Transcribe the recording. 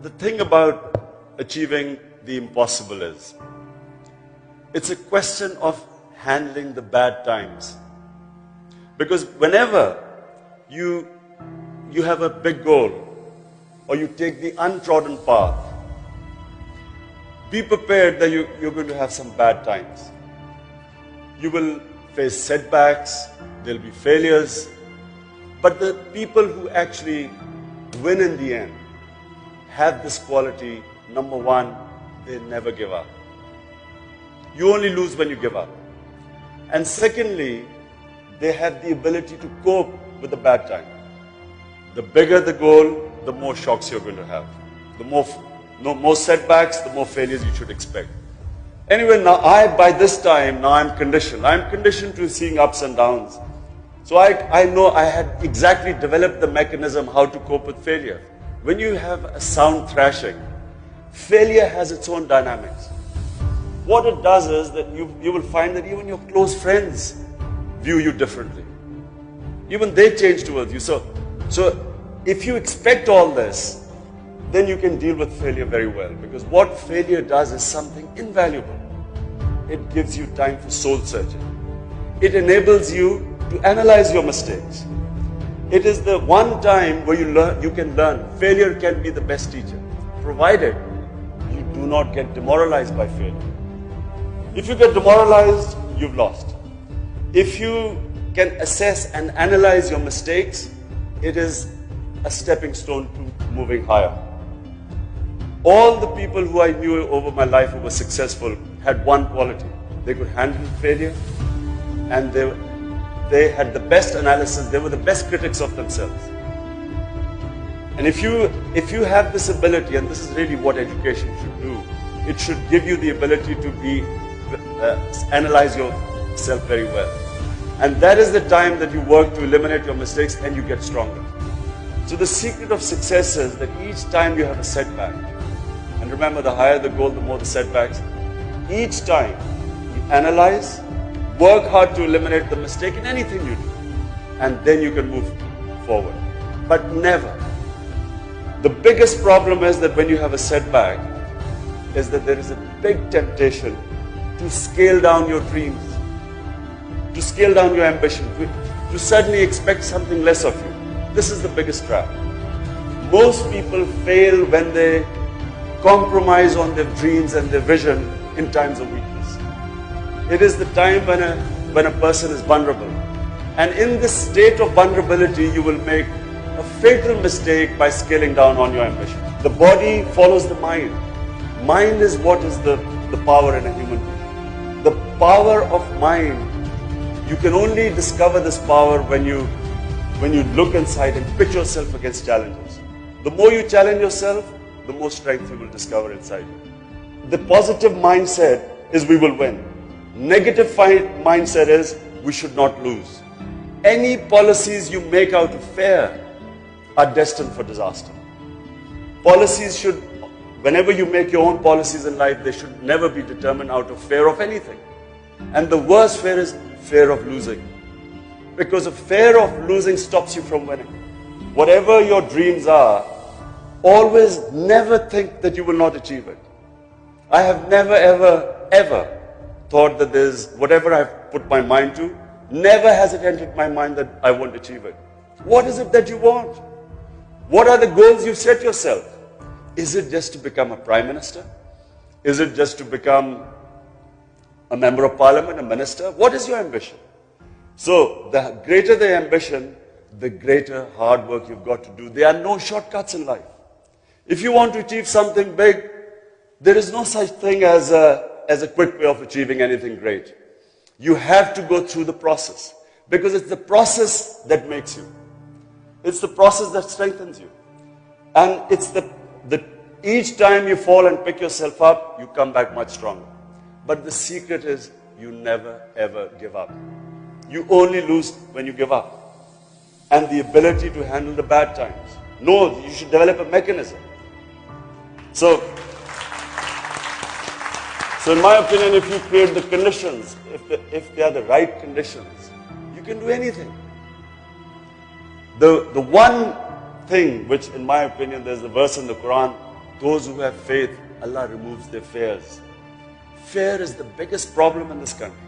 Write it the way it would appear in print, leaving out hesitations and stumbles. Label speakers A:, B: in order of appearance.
A: the thing about achieving the impossible is, it's a question of handling the bad times. Because whenever you have a big goal, or you take the untrodden path, be prepared that you're going to have some bad times. You will face setbacks, there'll be failures, but the people who actually win in the end have this quality. Number one, they never give up. You only lose when you give up. And secondly, they have the ability to cope with the bad time. The bigger the goal, the more shocks you're going to have. The more setbacks, the more failures you should expect. Anyway, now by this time, I'm conditioned. I'm conditioned to seeing ups and downs. So I know I had exactly developed the mechanism how to cope with failure. When you have a sound thrashing, failure has its own dynamics. What it does is that you will find that even your close friends view you differently. Even they change towards you. So if you expect all this, then you can deal with failure very well. Because what failure does is something invaluable. It gives you time for soul searching. It enables you to analyze your mistakes. It is the one time where you can learn. Failure can be the best teacher, provided you do not get demoralized by failure. If you get demoralized, you've lost. If you can assess and analyze your mistakes, it is a stepping stone to moving higher. All the people who I knew over my life who were successful had one quality. They could handle failure, and they had the best analysis. They were the best critics of themselves. And if you have this ability, and this is really what education should do, it should give you the ability to analyze yourself very well. And that is the time that you work to eliminate your mistakes and you get stronger. So the secret of success is that each time you have a setback, and remember, the higher the goal, the more the setbacks, each time you analyze, work hard to eliminate the mistake in anything you do, and then you can move forward. But never. The biggest problem is that when you have a setback, is that there is a big temptation to scale down your dreams, to scale down your ambition, to suddenly expect something less of you. This is the biggest trap. Most people fail when they compromise on their dreams and their vision in times of weakness. It is the time when a person is vulnerable. And in this state of vulnerability, you will make a fatal mistake by scaling down on your ambition. The body follows the mind. Mind is what is the power in a human being. The power of mind, you can only discover this power when you look inside and pit yourself against challenges. The more you challenge yourself, the more strength you will discover inside you. The positive mindset is we will win. Negative mindset is we should not lose. Any policies you make out of fear are destined for disaster. Policies should, whenever you make your own policies in life, they should never be determined out of fear of anything. And the worst fear is fear of losing. Because a fear of losing stops you from winning. Whatever your dreams are, always never think that you will not achieve it. I have never, ever thought that there's whatever I've put my mind to, never has it entered my mind that I won't achieve it. What is it that you want? What are the goals you've set yourself? Is it just to become a prime minister? Is it just to become a member of parliament, a minister? What is your ambition? So the greater the ambition, the greater hard work you've got to do. There are no shortcuts in life. If you want to achieve something big, there is no such thing as a quick way of achieving anything great. You have to go through the process, because it's the process that makes you. It's the process that strengthens you. And it's each time you fall and pick yourself up, you come back much stronger. But the secret is you never ever give up. You only lose when you give up. And the ability to handle the bad times. No, you should develop a mechanism. So in my opinion, if you create the conditions, if they are the right conditions, you can do anything. The one thing which, in my opinion, there's a verse in the Quran Those who have faith, Allah removes their fears. Fear is the biggest problem in this country.